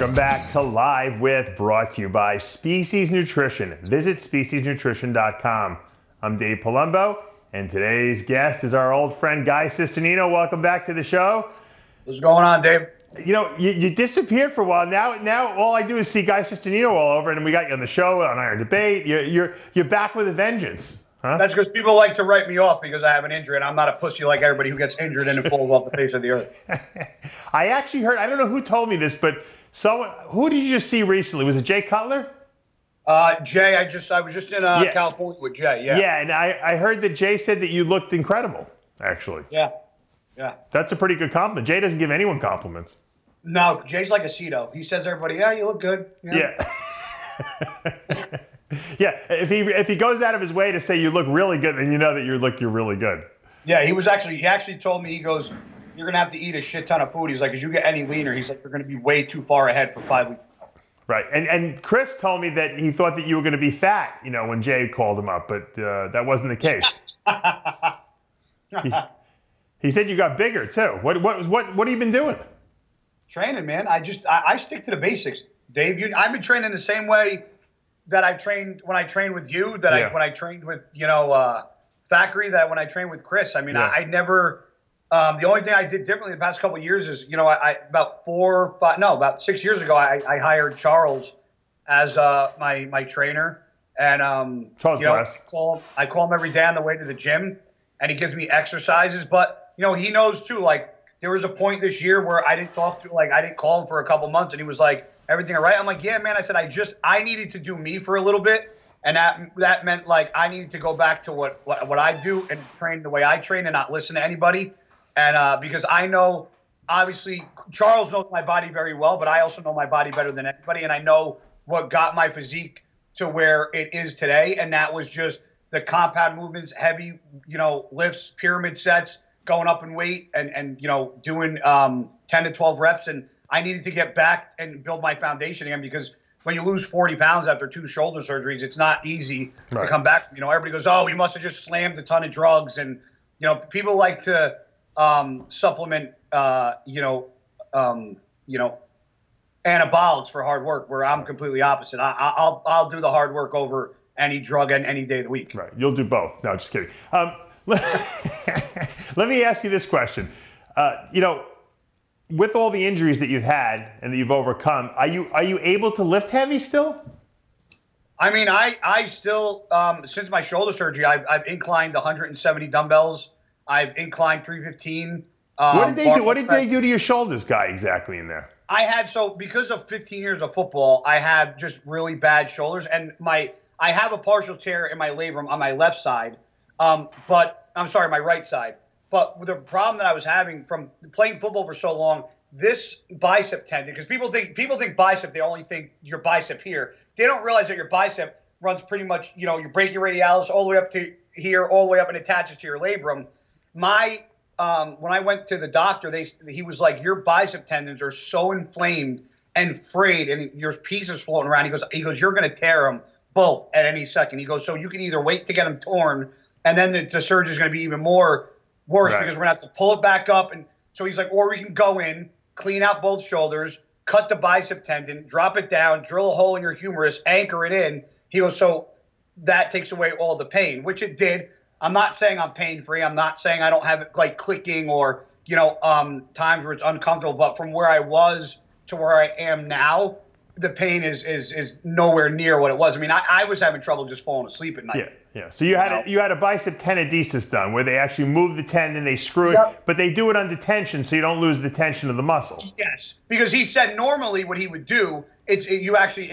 Welcome back to Live With, brought to you by Species Nutrition. Visit speciesnutrition.com. I'm Dave Palumbo, and today's guest is our old friend Guy Cisternino. Welcome back to the show. What's going on, Dave? You know, you disappeared for a while. Now all I do is see Guy Cisternino all over, and we got you on the show on Iron Debate. You're back with a vengeance. Huh? That's because people like to write me off because I have an injury, and I'm not a pussy like everybody who gets injured and it falls off the face of the earth. I actually heard, I don't know who told me this, but who did you just see recently? Was it Jay Cutler? Jay, I was just in California with Jay, yeah. Yeah, and I heard that Jay said that you looked incredible, actually. Yeah. That's a pretty good compliment. Jay doesn't give anyone compliments. No, Jay's like a Cedo. He says to everybody, yeah, you look good. Yeah. Yeah, if he goes out of his way to say you look really good, then you know that you're really good. Yeah, he actually told me, he goes, you're going to have to eat a shit ton of food. He's like, as you get any leaner, he's like, you're going to be way too far ahead for 5 weeks. Right, and Chris told me that he thought that you were going to be fat, you know, when Jay called him up, but that wasn't the case. He said you got bigger too. What have you been doing? Training, man. I stick to the basics, Dave. I've been training the same way that I trained when I trained with you, when I trained with, Thackeray, that when I trained with Chris. I mean, yeah. I never, the only thing I did differently the past couple of years is, about 6 years ago, I hired Charles as my trainer. And, I call him every day on the way to the gym, and he gives me exercises. But, he knows too, like, there was a point this year where I didn't call him for a couple months, and he was like, everything all right? I'm like, yeah, man. I said, I needed to do me for a little bit. And that meant, like, I needed to go back to what I do and train the way I train and not listen to anybody. And because I know, obviously, Charles knows my body very well, but I also know my body better than anybody. And I know what got my physique to where it is today. And that was just the compound movements, heavy, lifts, pyramid sets, going up in weight and doing 10 to 12 reps. And I needed to get back and build my foundation again, because when you lose 40 pounds after 2 shoulder surgeries, it's not easy to come back. Everybody goes, oh, you must have just slammed a ton of drugs. And, people like to supplement, anabolics for hard work, where I'm completely opposite. I'll do the hard work over any drug and any day of the week. Right. You'll do both. No, just kidding. Let me ask you this question. With all the injuries that you've had and that you've overcome, are you able to lift heavy still? I mean, I still, since my shoulder surgery, I've inclined 170 dumbbells. I've inclined 315. What did they do to your shoulders, Guy, exactly in there? Because of 15 years of football, I have just really bad shoulders, and I have a partial tear in my labrum on my left side, my right side. But the problem that I was having from playing football for so long, this bicep tendon, because people think bicep, they only think your bicep here. They don't realize that your bicep runs pretty much, your brachioradialis all the way up to here, all the way up, and attaches to your labrum. When I went to the doctor, he was like, your bicep tendons are so inflamed and frayed, and your pieces floating around. He goes, you're going to tear them both at any second. He goes, so you can either wait to get them torn, and then the surgery is going to be even worse, right, because we're going to have to pull it back up. And so he's like, or we can go in, clean out both shoulders, cut the bicep tendon, drop it down, drill a hole in your humerus, anchor it in. He goes, so that takes away all the pain, which it did. I'm not saying I'm pain-free. I'm not saying I don't have it like clicking or, times where it's uncomfortable. But from where I was to where I am now, the pain is nowhere near what it was. I mean, I was having trouble just falling asleep at night. Yeah. So you had a bicep tenodesis done, where they actually move the tendon, they screw it, but they do it under tension, so you don't lose the tension of the muscle. Yes, because he said normally what he would do, it's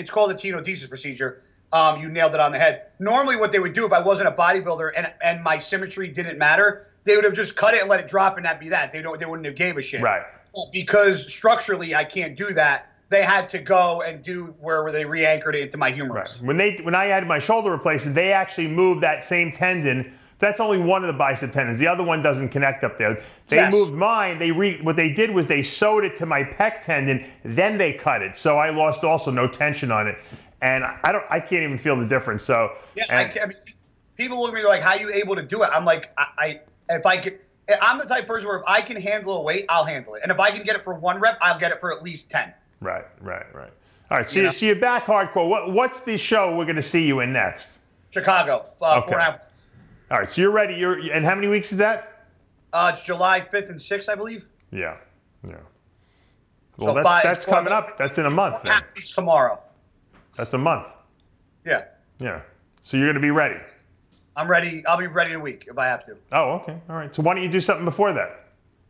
called the tenodesis procedure. You nailed it on the head. Normally what they would do if I wasn't a bodybuilder and my symmetry didn't matter, they would have just cut it and let it drop and that'd be that. They wouldn't have gave a shit. Right. But because structurally I can't do that, they had to go and do where they re-anchored it into my humerus. Right. When I had my shoulder replacement, they actually moved that same tendon. That's only one of the bicep tendons. The other one doesn't connect up there. They moved mine. What they did was they sewed it to my pec tendon, then they cut it. So I lost also no tension on it. And I can't even feel the difference. So I mean, people look at me like, how are you able to do it? I'm like, I'm the type of person where if I can handle a weight, I'll handle it. And if I can get it for 1 rep, I'll get it for at least 10. Right. All right, so you're back hardcore. What's the show we're going to see you in next? Chicago, 4.5 weeks. All right, so you're ready. And how many weeks is that? It's July 5th and 6th, I believe. Yeah. Well, so that's coming up. That's in a month then. Weeks tomorrow. That's a month. Yeah. So you're going to be ready. I'm ready. I'll be ready in a week if I have to. Oh, okay. All right. So why don't you do something before that?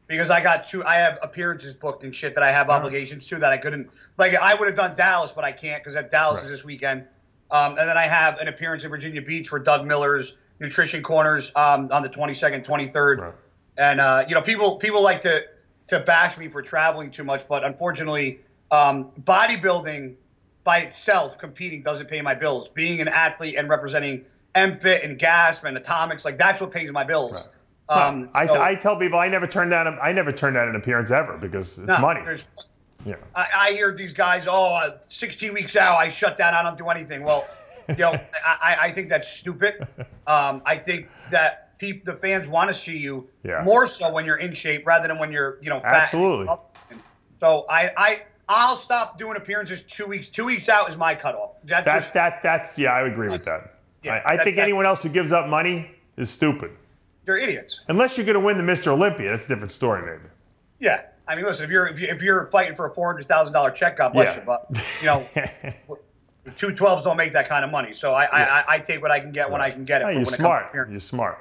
Because I have appearances booked and shit that I have obligations to that I couldn't. Like, I would have done Dallas, but I can't because Dallas is this weekend. And then I have an appearance in Virginia Beach for Doug Miller's Nutrition Corners on the 22nd, 23rd. Right. And, people like to bash me for traveling too much, but unfortunately, bodybuilding by itself, competing, doesn't pay my bills. Being an athlete and representing MFIT and GASP and Atomics, like, that's what pays my bills. Right. I tell people I never turn down an appearance ever because it's money. Yeah. I hear these guys, 16 weeks out, I shut down, I don't do anything. Well, I think that's stupid. I think that the fans want to see you more so when you're in shape rather than when you're fat. Absolutely. So I'll stop doing appearances 2 weeks. 2 weeks out is my cutoff. That's I agree with that. Yeah, I think anyone else who gives up money is stupid. They're idiots. Unless you're going to win the Mr. Olympia, that's a different story, maybe. Yeah, I mean, listen, if you're fighting for a $400,000 check, God bless you. But 212s don't make that kind of money. So I take what I can get when I can get it. Oh, you're smart. You're smart.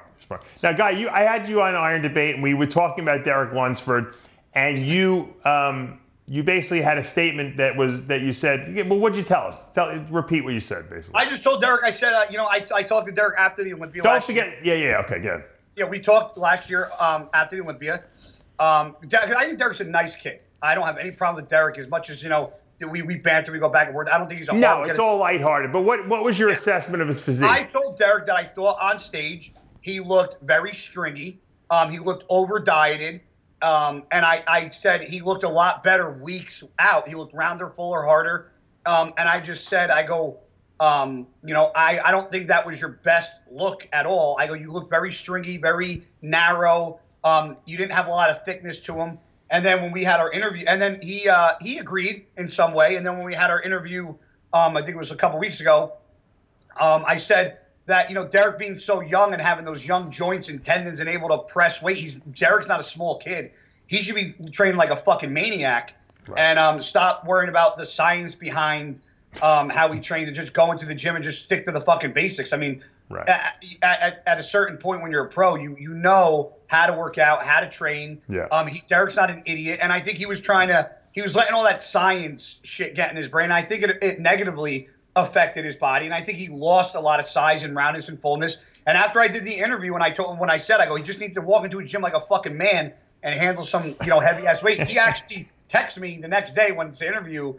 Now, Guy, I had you on Iron Debate, and we were talking about Derek Lunsford, and you basically had a statement that you said. Well, what'd you tell us? Repeat what you said, basically. I just told Derek. I said, I talked to Derek after the Olympia. Don't forget. Yeah. Okay, good. Yeah, we talked last year after the Olympia. I think Derek's a nice kid. I don't have any problem with Derek as much as, we banter, we go back and forth. I don't think he's a hard No, it's all lighthearted. But what was your assessment of his physique? I told Derek that I thought on stage he looked very stringy. He looked over-dieted. And I said he looked a lot better weeks out. He looked rounder, fuller, harder. And I just said, I go, I don't think that was your best look at all. I go, you look very stringy, very narrow. You didn't have a lot of thickness to him. And then when we had our interview, and then he agreed in some way. And then when we had our interview, I think it was a couple weeks ago, I said that, Derek being so young and having those young joints and tendons and able to press weight, Derek's not a small kid. He should be training like a fucking maniac. Right. And stop worrying about the science behind how he trains and just go into the gym and just stick to the fucking basics. I mean, right. at a certain point when you're a pro, you know how to work out, how to train. Yeah. Derek's not an idiot, and I think he was letting all that science shit get in his brain. I think it negatively affected his body, and I think he lost a lot of size and roundness and fullness. And after I did the interview, when I said, I go, he just needs to walk into a gym like a fucking man and handle some heavy ass weight. He actually texted me the next day when it's the interview.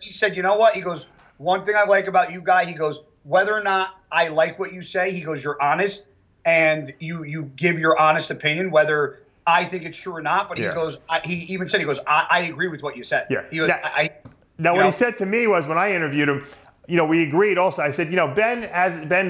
He said, you know what? He goes, one thing I like about you, Guy, he goes, whether or not I like what you say, he goes, you're honest and you give your honest opinion, whether I think it's true or not. But he goes, he even said, I agree with what you said. Yeah. He goes, what he said to me was when I interviewed him, we agreed also. I said, Ben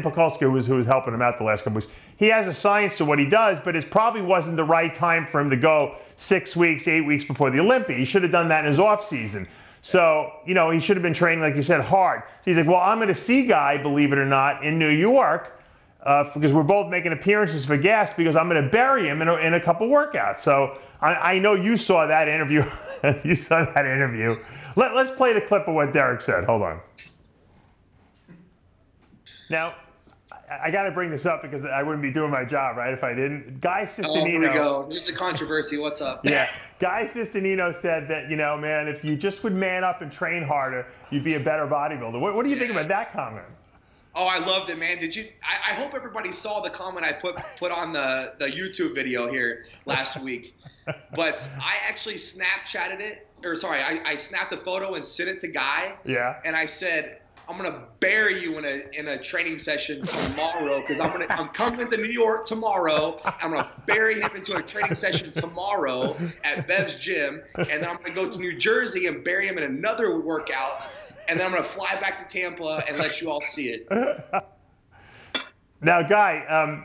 Pekulski, who was helping him out the last couple weeks, he has a science to what he does, but it probably wasn't the right time for him to go 6 weeks, 8 weeks before the Olympia. He should have done that in his off season. So, he should have been training, like you said, hard. So he's like, well, I'm going to see Guy, believe it or not, in New York because we're both making appearances for gas because I'm going to bury him in a couple workouts. So I know you saw that interview. You saw that interview. Let's play the clip of what Derek said. Hold on. Now, I got to bring this up because I wouldn't be doing my job, right, if I didn't. Guy Cisternino. Oh, here we go. There's a controversy. What's up? Yeah. Guy Cisternino said that, man, if you just would man up and train harder, you'd be a better bodybuilder. What do you think about that comment? Oh, I loved it, man. Did you? I hope everybody saw the comment I put on the YouTube video here last week. But I actually Snapchatted it. I snapped a photo and sent it to Guy. Yeah. And I said, I'm gonna bury you in a training session tomorrow because I'm coming to New York tomorrow. I'm gonna bury him into a training session tomorrow at Bev's gym, and then I'm gonna go to New Jersey and bury him in another workout, and then I'm gonna fly back to Tampa and let you all see it. Now, Guy,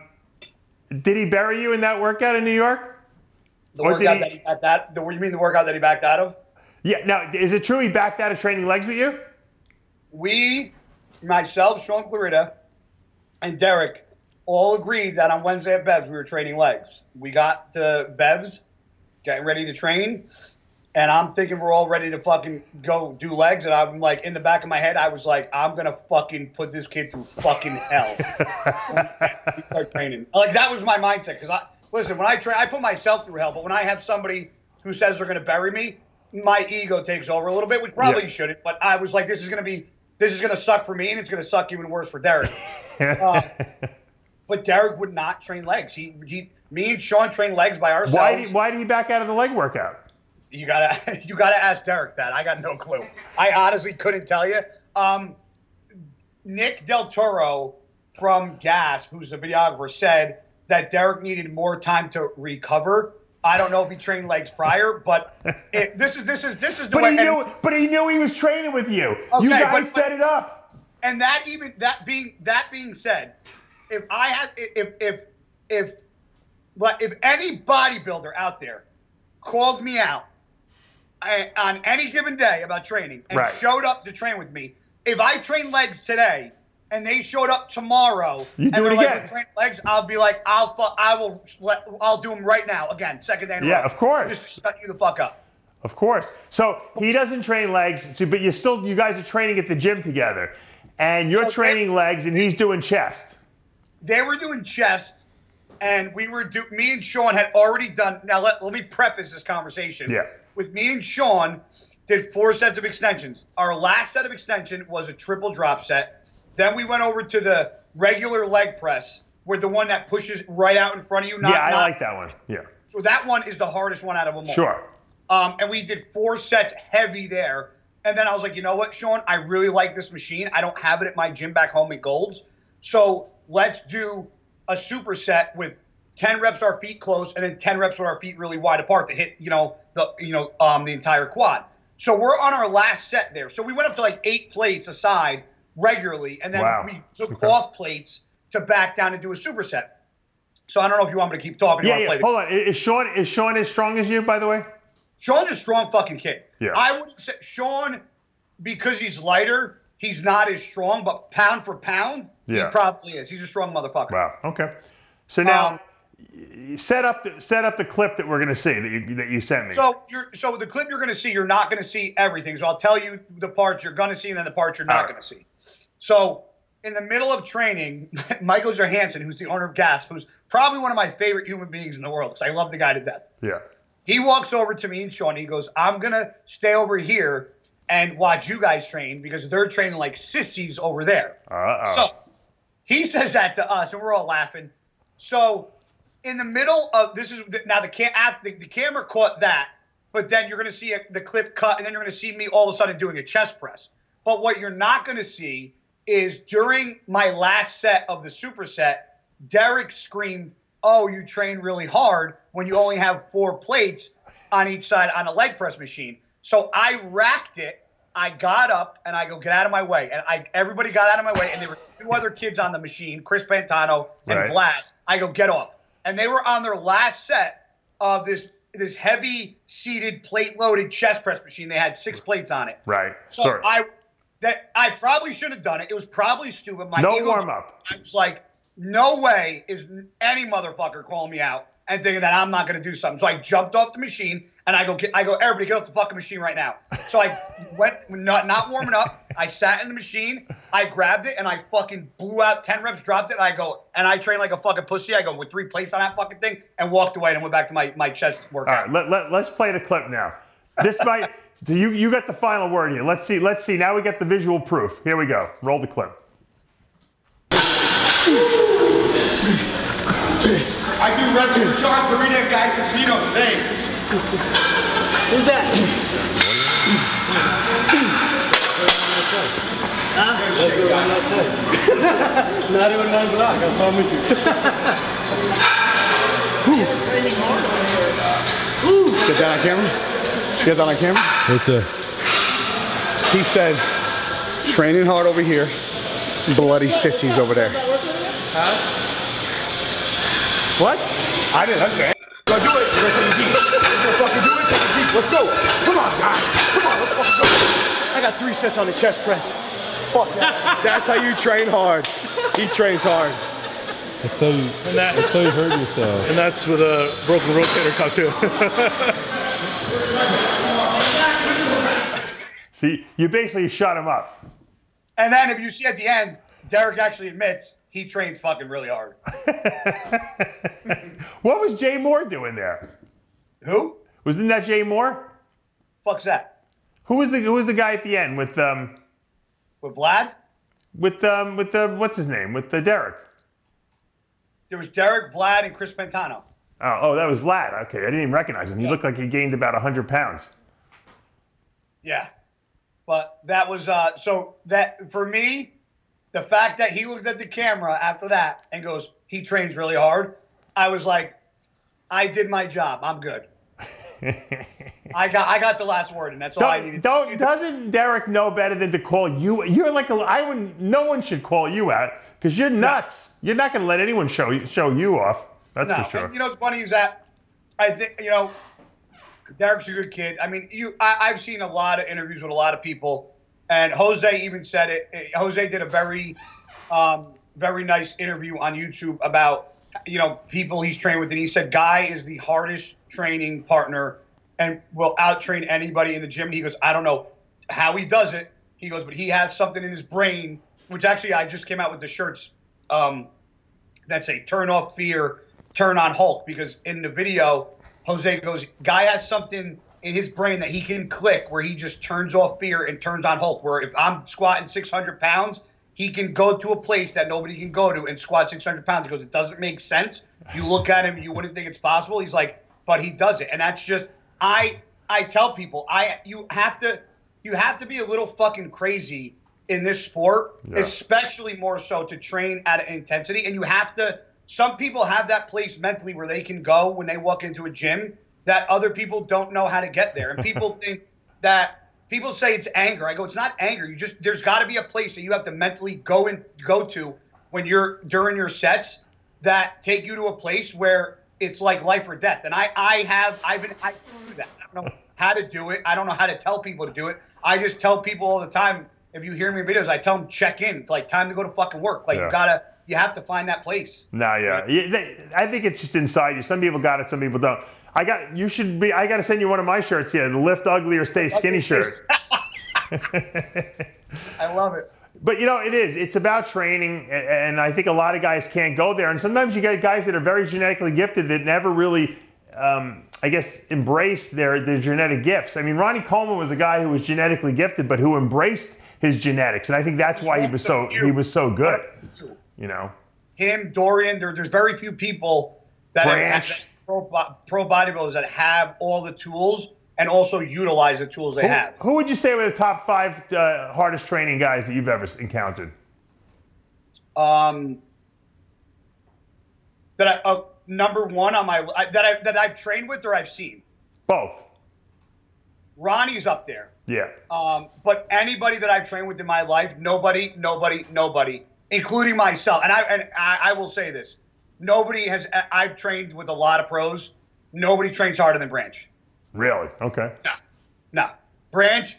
did he bury you in that workout in New York? The workout that he backed out of? Yeah. Now, is it true he backed out of training legs with you? Myself, Sean Clarita, and Derek all agreed that on Wednesday at Bev's we were training legs. We got to Bev's, getting ready to train, and I'm thinking we're all ready to fucking go do legs, and I'm like, in the back of my head, I was like, I'm gonna fucking put this kid through fucking hell. We start training. Like, that was my mindset, because listen, when I train, I put myself through hell, but when I have somebody who says they're gonna bury me, my ego takes over a little bit, which probably shouldn't, but I was like, this is gonna suck for me, and it's gonna suck even worse for Derek. But Derek would not train legs. Me and Sean train legs by ourselves. Why did he back out of the leg workout? You gotta ask Derek that. I got no clue. I honestly couldn't tell you. Nick Del Toro from Gasp, who's the videographer, said that Derek needed more time to recover. I don't know if he trained legs prior, but this is the way. But he knew he was training with you. Okay, you guys set it up. And that being said, if any bodybuilder out there called me out on any given day about training and showed up to train with me, if I train legs today and they showed up tomorrow and they're like, we're training legs, I'll be like, I'll do them right now again, second day in a row. Yeah, of course. Just shut you the fuck up. Of course. So he doesn't train legs, but you guys are training at the gym together, and you're training legs and he's doing chest. They were doing chest, and me and Sean had already done. Now let me preface this conversation. Yeah. With me and Sean, did 4 sets of extensions. Our last set of extension was a triple drop set. Then we went over to the regular leg press, with the one that pushes right out in front of you. I like that one. Yeah. So that one is the hardest one out of them all. Sure. And we did 4 sets heavy there. And then I was like, you know what, Sean? I really like this machine. I don't have it at my gym back home at Gold's. So let's do a superset with 10 reps with our feet closed and then 10 reps with our feet really wide apart to hit, the entire quad. So we're on our last set there. So we went up to like 8 plates a side regularly, and then we took off plates to back down and do a superset. So I don't know if you want me to keep talking. Hold on. Is Sean as strong as you, by the way? Sean's a strong fucking kid. Yeah. I wouldn't say Sean, because he's lighter, he's not as strong, but pound for pound, he probably is. He's a strong motherfucker. Wow. Okay. So now, set up the clip that we're gonna see that you sent me. So the clip you're gonna see, you're not gonna see everything. So I'll tell you the parts you're gonna see and then the parts you're not gonna see. So in the middle of training, Michael Johansson, who's the owner of Gasp, who's probably one of my favorite human beings in the world, because I love the guy to death. Yeah. He walks over to me and Sean. He goes, I'm going to stay over here and watch you guys train because they're training like sissies over there. So he says that to us, and we're all laughing. So in the middle of this is now the camera caught that, but then you're going to see the clip cut, and then you're going to see me all of a sudden doing a chest press. But what you're not going to see is during my last set of the superset, Derek screamed, "Oh, you train really hard when you only have 4 plates on each side on a leg press machine." So I racked it. I got up and I go, "Get out of my way." And everybody got out of my way. And there were 2 other kids on the machine, Chris Pantano and Vlad. I go, "Get off." And they were on their last set of this heavy seated plate loaded chest press machine. They had 6 plates on it. Right. So I probably should have done it. It was probably stupid. No warm up. I was like, no way is any motherfucker calling me out and thinking that I'm not going to do something. So I jumped off the machine and I go, everybody get off the fucking machine right now. So I went, not warming up. I sat in the machine. I grabbed it and I fucking blew out 10 reps, dropped it. And I trained like a fucking pussy. I go with 3 plates on that fucking thing and walked away and went back to my chest workout. All right, let's play the clip now. This might, you got the final word here. Let's see. Now we get the visual proof. Here we go. Roll the clip. I do reps for Sean Clarita and Guy Cisternino today. Who's that? Not even my block, I promise you. Get that on camera? Did you get that on camera? What's that? He said, training hard over here, bloody sissies over there. Huh? What? I didn't say it. Go do it. You're gonna take a deep. You're gonna fucking do it. Take a deep. Let's go. Come on, guys. got 3 sets on the chest press. Fuck that. That's how you train hard. He trains hard. That's how you hurt yourself. And that's with a broken rotator cuff too. See, you basically shut him up. And then if you see at the end, Derek actually admits he trains fucking really hard. What was Jay Moore doing there? Who? Wasn't that Jay Moore? Fuck's that? Who was the guy at the end with Vlad? With what's his name? With Derek. There was Derek, Vlad, and Chris Pantano. Oh, that was Vlad. Okay, I didn't even recognize him. He looked like he gained about 100 pounds. Yeah. But that was, so that, for me, the fact that he looked at the camera after that and goes, he trains really hard, I was like, I did my job. I'm good. I got the last word, and that's all I needed. Doesn't Derek know better than to call you? You're like no one should call you out because you're nuts. You're not going to let anyone show you off. That's for sure. And, what's funny is that I think Derek's a good kid. I mean, I've seen a lot of interviews with a lot of people, and Jose even said it. Jose did a very nice interview on YouTube about people he's trained with, and he said Guy is the hardest training partner and will out-train anybody in the gym. And he goes, I don't know how he does it. He goes, but he has something in his brain, which actually I just came out with the shirts that say turn off fear, turn on Hulk, because in the video, Jose goes, Guy has something in his brain that he can click where he just turns off fear and turns on Hulk, where if I'm squatting 600 pounds, he can go to a place that nobody can go to and squat 600 pounds. He goes, it doesn't make sense. You look at him, you wouldn't think it's possible. He's like, but he does it. And that's just, I tell people, you have to be a little fucking crazy in this sport, especially more so to train at an intensity. And you have to, some people have that place mentally where they can go when they walk into a gym that other people don't know how to get there. And people think that, people say it's anger. I go, it's not anger. There's got to be a place that you have to mentally go to when you're during your sets that take you to a place where it's like life or death. And I do that. I don't know how to do it. I don't know how to tell people to do it. I just tell people all the time, if you hear me in videos, I tell them check in. It's like time to go to fucking work. Like you have to find that place. I think it's just inside you. Some people got it, some people don't. I got to send you one of my shirts here, the Lift Ugly or Stay Skinny shirt. I love it. But it's about training, and I think a lot of guys can't go there. And sometimes you get guys that are very genetically gifted that never really, embrace their genetic gifts. I mean, Ronnie Coleman was a guy who was genetically gifted, but who embraced his genetics, and I think that's why he was so good. Him, Dorian. There's very few people that have pro bodybuilders that have all the tools and also utilize the tools they have. Who would you say were the top 5 hardest training guys that you've ever encountered? Number one on my that I've trained with or I've seen. Both. Ronnie's up there. Yeah. But anybody that I've trained with in my life, nobody, including myself. And I will say this. I've trained with a lot of pros. Nobody trains harder than Branch. Really? Okay. No. Branch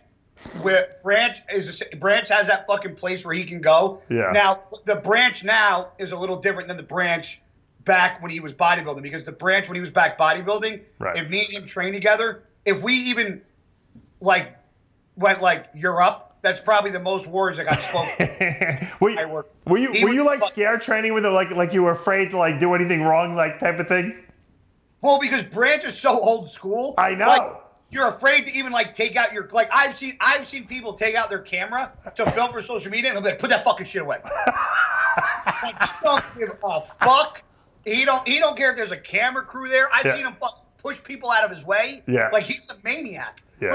has that fucking place where he can go. Yeah. Now, the Branch now is a little different than the Branch back when he was bodybuilding, because the Branch when he was back bodybuilding, if me and him trained together, if we even went you're up, that's probably the most words that got spoken. Were you scared training with him, like you were afraid to do anything wrong, type of thing? Well, because Branch is so old school. I know. You're afraid to even take out your I've seen people take out their camera to film for social media and they'll be like, put that fucking shit away. Don't give a fuck. He don't care if there's a camera crew there. I've seen him push people out of his way. Yeah. He's a maniac. Yeah,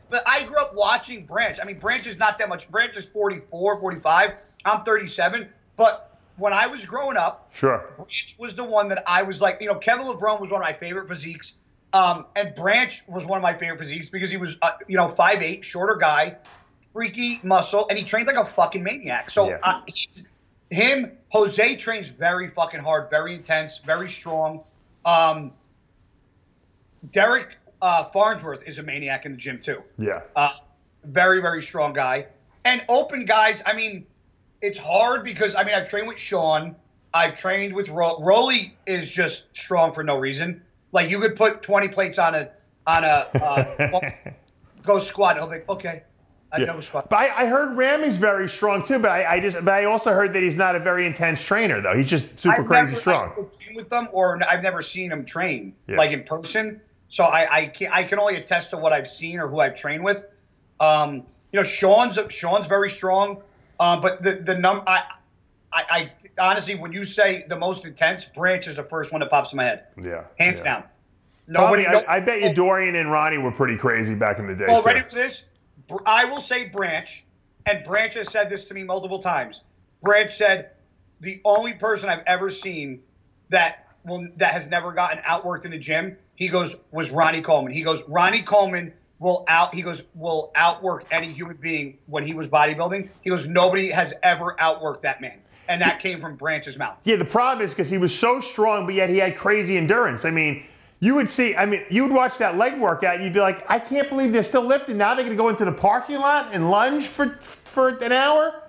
but I grew up watching Branch. I mean, Branch is not that much. Branch is 44, 45. I'm 37. But when I was growing up, Branch was the one that I was Kevin Levrone was one of my favorite physiques. And Branch was one of my favorite physiques because he was, 5'8", shorter guy, freaky muscle, and he trained like a fucking maniac. So Jose trains very fucking hard, very intense, very strong. Derek Farnsworth is a maniac in the gym too. Yeah. very, very strong guy. And open guys, I mean, it's hard because, I mean, I've trained with Sean. I've trained with Rolly is just strong for no reason. Like, you could put 20 plates on a go squat. He'll be like, okay, I know squat. But I heard Rami's very strong too. But I also heard that he's not a very intense trainer though. He's just super crazy strong. I've never trained with them, or I've never seen him train like in person. So I can only attest to what I've seen or who I've trained with. You know, Sean's very strong. But I honestly, when you say the most intense, Branch is the first one that pops in my head. Yeah, hands down. Nobody. I bet you Dorian and Ronnie were pretty crazy back in the day. Well, ready for this? I will say Branch, and Branch has said this to me multiple times. Branch said the only person I've ever seen that has never gotten outworked in the gym, he goes, was Ronnie Coleman. He goes, Ronnie Coleman will outwork any human being when he was bodybuilding. He goes, nobody has ever outworked that man. And that came from Branch's mouth. Yeah, the problem is because he was so strong, but yet he had crazy endurance. I mean, you would watch that leg workout and you'd be like, I can't believe they're still lifting. Now they're going to go into the parking lot and lunge for an hour?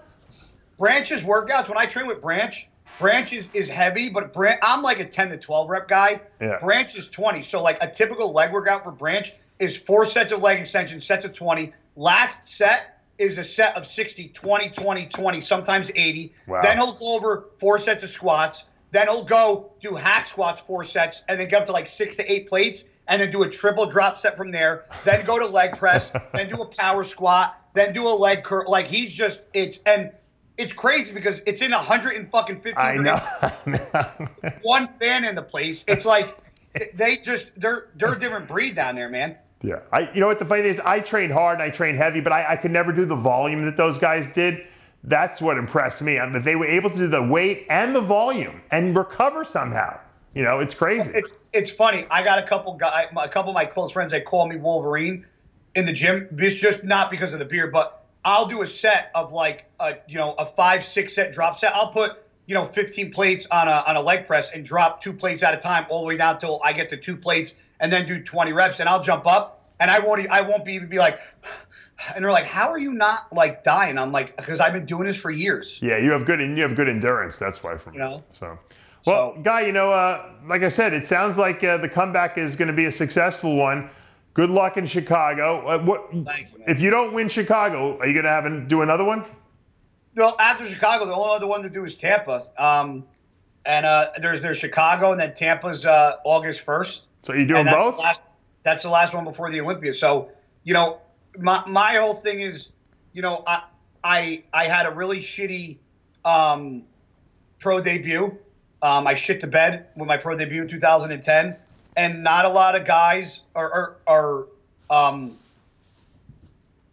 Branch's workouts, when I train with Branch is heavy, but I'm like a 10 to 12 rep guy. Yeah. Branch is 20. So like a typical leg workout for Branch is 4 sets of leg extensions, sets of 20. Last set is a set of 60, 20, 20, 20, sometimes 80. Wow. Then he'll go over 4 sets of squats. Then he'll go do hack squats, 4 sets, and then get up to like 6 to 8 plates, and then do a triple drop set from there. Then go to leg press, then do a power squat, then do a leg curl. Like it's crazy because it's in 115 I know. one fan in the place. It's like they're a different breed down there, man. Yeah. You know what the funny thing is? I trained hard and I trained heavy, but I could never do the volume that those guys did. That's what impressed me. I mean, they were able to do the weight and the volume and recover somehow. You know, it's crazy. It's funny. I got a couple of my close friends that call me Wolverine in the gym. It's just not because of the beard, but I'll do a set of like a 5-6 set drop set. I'll put 15 plates on a leg press and drop 2 plates at a time all the way down till I get to 2 plates and then do 20 reps. And I'll jump up and I won't even be like, and they're like, how are you not like dying? I'm like, because I've been doing this for years. Yeah, you have good endurance. That's why for me. Well, Guy, like I said, it sounds like the comeback is going to be a successful one. Good luck in Chicago. Thank you, man. If you don't win Chicago, are you going to do another one? Well, after Chicago, the only other one to do is Tampa. There's Chicago, and then Tampa's August 1st. So you're doing both? That's the last one before the Olympia. So, my whole thing is, I had a really shitty pro debut. I shit the bed with my pro debut in 2010, and not a lot of guys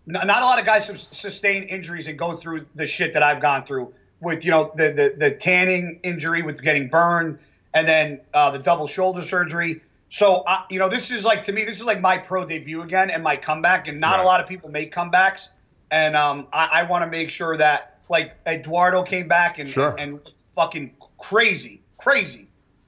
not a lot of guys sustain injuries and go through the shit that I've gone through with, the tanning injury with getting burned, and then the double shoulder surgery. So, this is like, to me, this is like my pro debut again and my comeback, and not a lot of people make comebacks. And I want to make sure that, like, Eduardo came back and fucking crazy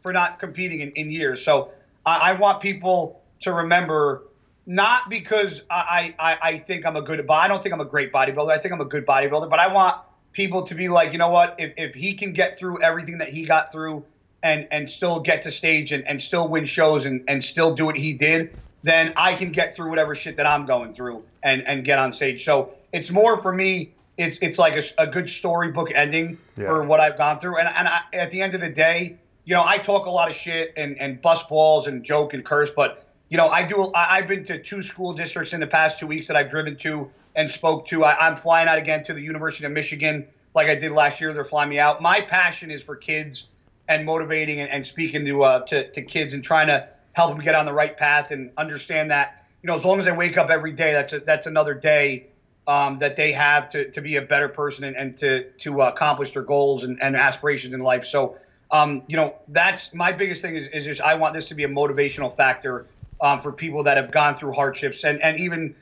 for not competing in years. So I want people to remember, not because I think I'm I don't think I'm a great bodybuilder. I think I'm a good bodybuilder, but I want people to be like, you know what, if he can get through everything that he got through and still get to stage and still win shows and still do what he did, then I can get through whatever shit that I'm going through and get on stage. So it's more for me, it's like a good storybook ending for what I've gone through. And at the end of the day, I talk a lot of shit and bust balls and joke and curse, but I've been to 2 school districts in the past 2 weeks that I've driven to and spoke to. I'm flying out again to the University of Michigan like I did last year. They're flying me out. My passion is for kids and motivating and speaking to kids and trying to help them get on the right path and understand that, as long as they wake up every day, that's another day that they have to be a better person and to accomplish their goals and aspirations in life. So, that's my biggest thing is just I want this to be a motivational factor for people that have gone through hardships and even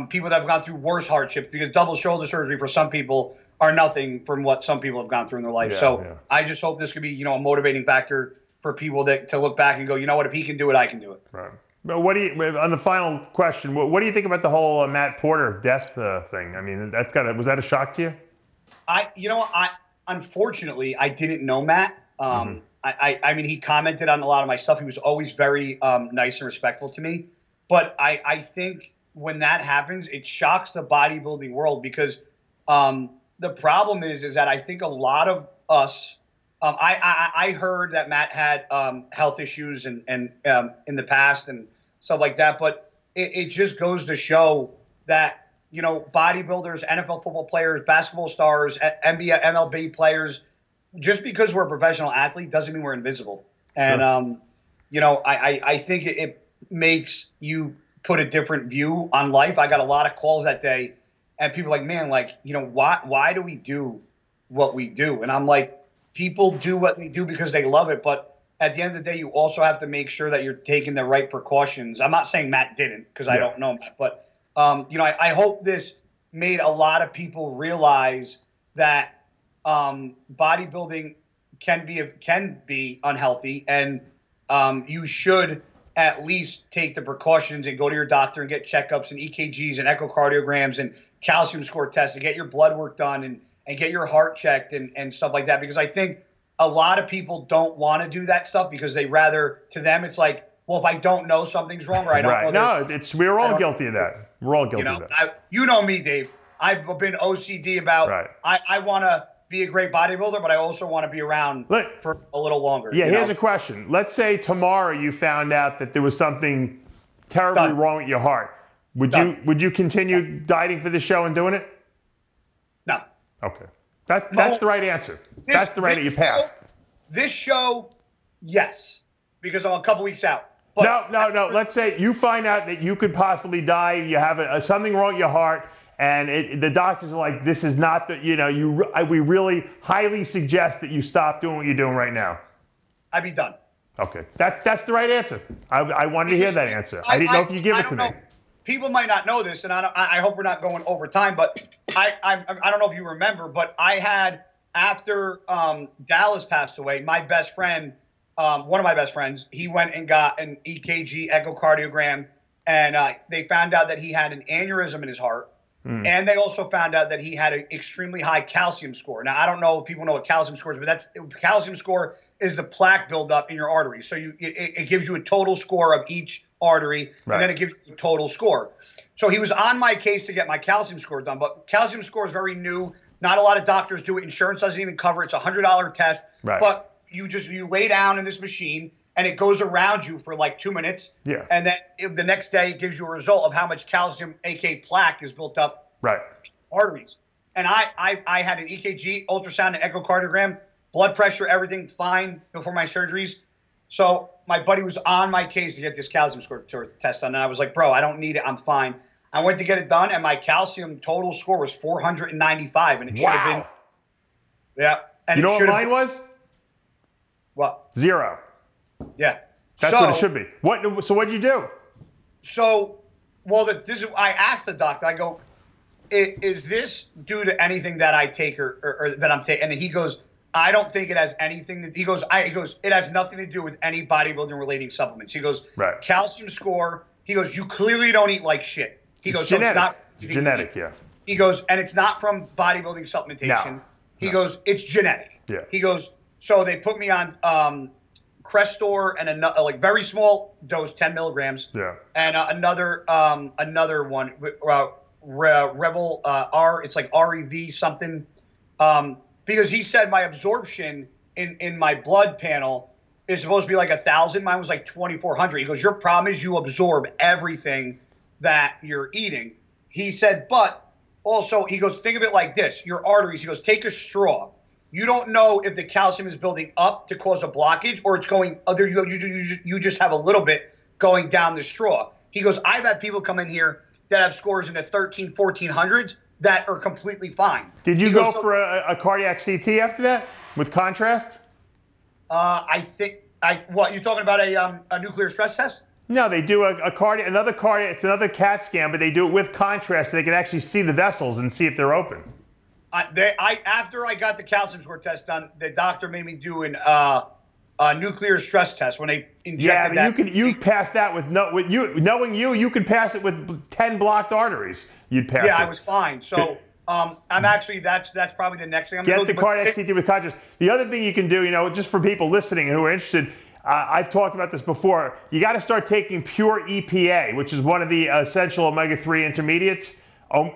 people that have gone through worse hardships, because double shoulder surgery for some people are nothing from what some people have gone through in their life. I just hope this could be, a motivating factor for people to look back and go, you know what, if he can do it, I can do it. Right. But what do you, on the final question, what do you think about the whole Matt Porter death thing? I mean, was that a shock to you? Unfortunately, I didn't know Matt. I mean, he commented on a lot of my stuff. He was always very nice and respectful to me. But I think when that happens, it shocks the bodybuilding world because the problem is that I think a lot of us, I heard that Matt had health issues and in the past and stuff like that. But it just goes to show that, bodybuilders, NFL football players, basketball stars, NBA, MLB players, just because we're a professional athlete doesn't mean we're invincible. And, I think it makes you put a different view on life. I got a lot of calls that day and people are like, man, why do we do what we do? And I'm like, people do what they do because they love it. But at the end of the day, you also have to make sure that you're taking the right precautions. I'm not saying Matt didn't because I don't know Matt, but I hope this made a lot of people realize that bodybuilding can be unhealthy, and you should at least take the precautions and go to your doctor and get checkups and EKGs and echocardiograms and calcium score tests and get your blood work done and get your heart checked and stuff like that. Because I think a lot of people don't want to do that stuff because to them, it's like, well, if I don't know something's wrong or I don't know. No, we're all guilty of that. We're all guilty of that. You know me, Dave. I've been OCD about, I want to be a great bodybuilder, but I also want to be around for a little longer. Yeah, here's a question. Let's say tomorrow you found out that there was something terribly wrong with your heart. Would you continue dieting for the show and doing it? No. Okay. That's the right answer. That's the right answer. You passed. This show, yes, because I'm a couple weeks out. But no. Let's say you find out that you could possibly die. You have something wrong with your heart, and the doctors are like, "This is not the we really highly suggest that you stop doing what you're doing right now." I'd be done. Okay, that's the right answer. I wanted to hear that answer. I didn't know if you give it to me. People might not know this, and I hope we're not going over time, but I don't know if you remember, but I had, after Dallas passed away, my best friend, one of my best friends, he went and got an EKG echocardiogram, and they found out that he had an aneurysm in his heart, and they also found out that he had an extremely high calcium score. Now, I don't know if people know what calcium score is, but calcium score is the plaque buildup in your arteries. So it gives you a total score of each artery, and then it gives you a total score. So he was on my case to get my calcium score done, but calcium score is very new. Not a lot of doctors do it. Insurance doesn't even cover it. It's a $100 test. But you lay down in this machine, and it goes around you for like 2 minutes. Yeah. And then the next day it gives you a result of how much calcium, aka plaque, is built up in arteries. And I had an EKG, ultrasound, and echocardiogram, blood pressure, everything fine before my surgeries. So my buddy was on my case to get this calcium score test done. And I was like, bro, I don't need it. I'm fine. I went to get it done, and my calcium total score was 495. And it should have been. Yeah. And you know what mine was? What? 0. Yeah. That's what it should be. So what'd you do? So, I asked the doctor, I go, is this due to anything that I take or that I'm taking? And he goes, I don't think it has anything. He goes, it has nothing to do with any bodybuilding relating supplements. He goes, calcium score. He goes, you clearly don't eat like shit. He goes, genetic. So it's not genetic, yeah. He goes, and it's not from bodybuilding supplementation. He goes, it's genetic. Yeah. He goes, so they put me on Crestor and a very small dose, 10 milligrams. Yeah. And another one, Rebel R. It's like REV something. Because he said my absorption in my blood panel is supposed to be like 1,000. Mine was like 2,400. He goes, your problem is you absorb everything that you're eating. He said, but also, he goes, think of it like this. Your arteries, he goes, take a straw. You don't know if the calcium is building up to cause a blockage or it's going other. You just have a little bit going down the straw. He goes, I've had people come in here that have scores in the 1,1400s that are completely fine. Did you go for a cardiac CT after that with contrast? What, you're talking about a nuclear stress test? No, they do another CAT scan, but they do it with contrast so they can actually see the vessels and see if they're open. After I got the calcium score test done, the doctor made me do nuclear stress test when they injected that. Yeah, but you pass that with knowing you could pass it with 10 blocked arteries. You'd pass it. Yeah, I was fine. So I'm actually that's probably the next thing I'm going to do. Get the cardiac CT with contrast. The other thing you can do, just for people listening who are interested, I've talked about this before. You got to start taking pure EPA, which is one of the essential omega-3 intermediates.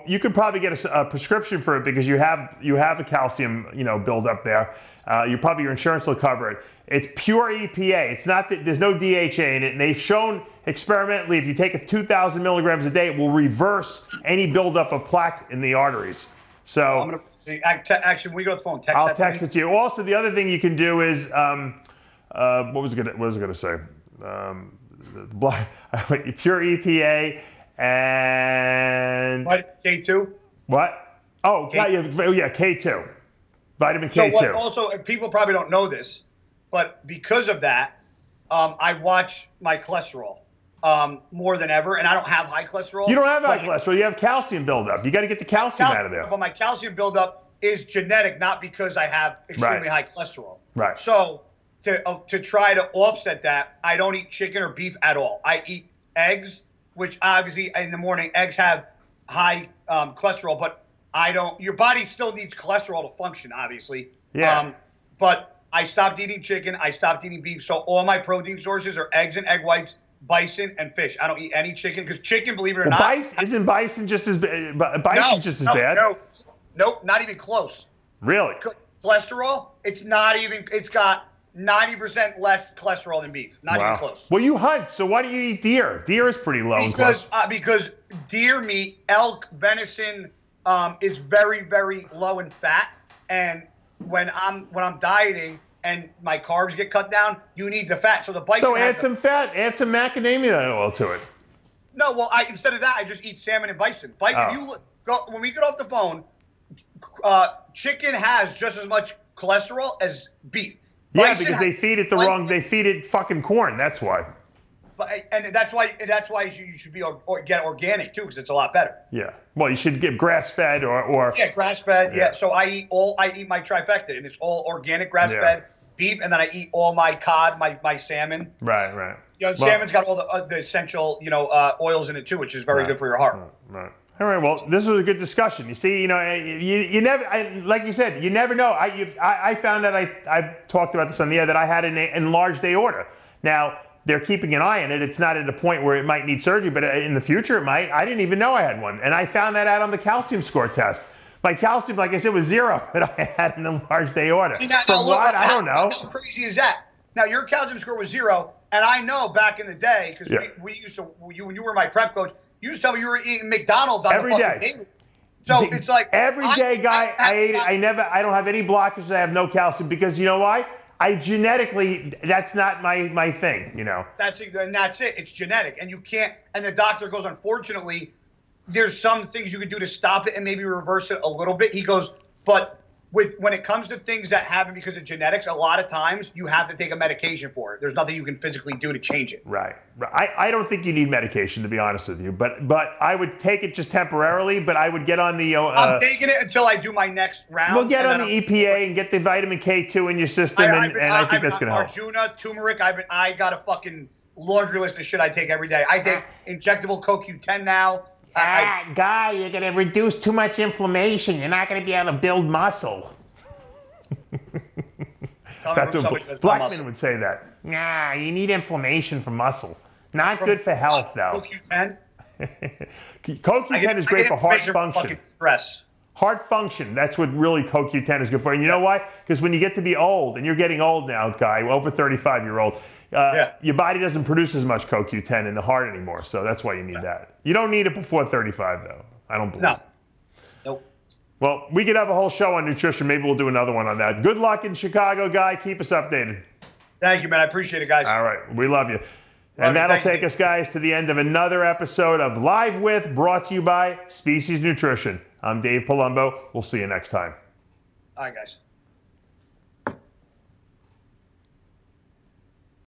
You could probably get a prescription for it because you have a calcium, buildup there. Your insurance will cover it. It's pure EPA. It's not that there's no DHA in it. And they've shown experimentally if you take it 2,000 milligrams a day, it will reverse any buildup of plaque in the arteries. So I'm gonna actually, when we go to the phone, I'll text it to you. Also, the other thing you can do is what was I gonna say? Pure EPA and K2. What? Oh, K2. Vitamin K2. So what also, people probably don't know this, but because of that, I watch my cholesterol more than ever, and I don't have high cholesterol. You don't have high cholesterol. You have calcium buildup. You got to get the calcium out of there. But my calcium buildup is genetic, not because I have extremely high cholesterol. Right. So to try to offset that, I don't eat chicken or beef at all. I eat eggs, which obviously in the morning, eggs have high cholesterol, but I don't. Your body still needs cholesterol to function, obviously. Yeah. But I stopped eating chicken. I stopped eating beef. So all my protein sources are eggs and egg whites, bison, and fish. I don't eat any chicken because chicken, believe it or not, isn't bison just as bad? Bison's just as bad. Nope, not even close. Really? Cholesterol? It's not even. It's got 90% less cholesterol than beef. Not even close. Well, you hunt, so why do you eat deer? Deer is pretty low in cholesterol. Because deer meat, elk, venison is very, very low in fat, and when I'm dieting and my carbs get cut down, you need the fat. So the bison. So add some fat, add some macadamia oil to it. No, well, instead of that, I just eat salmon and bison. When we get off the phone, chicken has just as much cholesterol as beef. Yeah, because they feed it they feed it fucking corn. That's why. And that's why you should get organic too, because it's a lot better. Yeah. Well, you should get grass fed or grass fed. Yeah. So I eat my trifecta, and it's all organic grass fed beef, and then I eat all my cod, my salmon. Right. Salmon's got all the essential oils in it too, which is very good for your heart. Right. All right. Well, this was a good discussion. You see, you never, like you said, you never know. I found out I talked about this on the air that I had an enlarged aorta. Now they're keeping an eye on it. It's not at a point where it might need surgery, but in the future it might. I didn't even know I had one, and I found that out on the calcium score test. My calcium, like I said, was 0, but I had an enlarged aorta. See, what? I don't know. How crazy is that? Now your calcium score was 0, and I know back in the day because we used to. When you were my prep coach. You used to tell me you were eating McDonald's on every the fucking day. So it's like every day, Guy. I ate it. I don't have any blockages. I have no calcium because you know why? I genetically, that's not my thing. That's it. It's genetic, and you can't. And the doctor goes, unfortunately, there's some things you could do to stop it and maybe reverse it a little bit. He goes, but when it comes to things that happen because of genetics, a lot of times you have to take a medication for it. There's nothing you can physically do to change it. Right. I don't think you need medication, to be honest with you, but I would take it just temporarily, but I would get on the... I'm taking it until I do my next round. We'll get on the EPA and get the vitamin K2 in your system, and I think that's going to help. Arjuna, turmeric, I got a fucking laundry list of shit I take every day. I take injectable CoQ10 now. Guy, you're going to reduce too much inflammation. You're not going to be able to build muscle. That's what Blackman would say that. Nah, you need inflammation for muscle. Not good for health, though. CoQ10? CoQ10 is great for heart function. Stress. Heart function, that's what really CoQ10 is good for. And you know why? Because when you get to be old, and you're getting old now, Guy, over 35-year-old, your body doesn't produce as much CoQ10 in the heart anymore, so that's why you need that. You don't need it before 35, though. I don't believe. No. Nope. Well, we could have a whole show on nutrition. Maybe we'll do another one on that. Good luck in Chicago, Guy. Keep us updated. Thank you, man. I appreciate it, guys. All right. We love you. And that'll take us, guys, to the end of another episode of Live With, brought to you by Species Nutrition. I'm Dave Palumbo. We'll see you next time. All right, guys.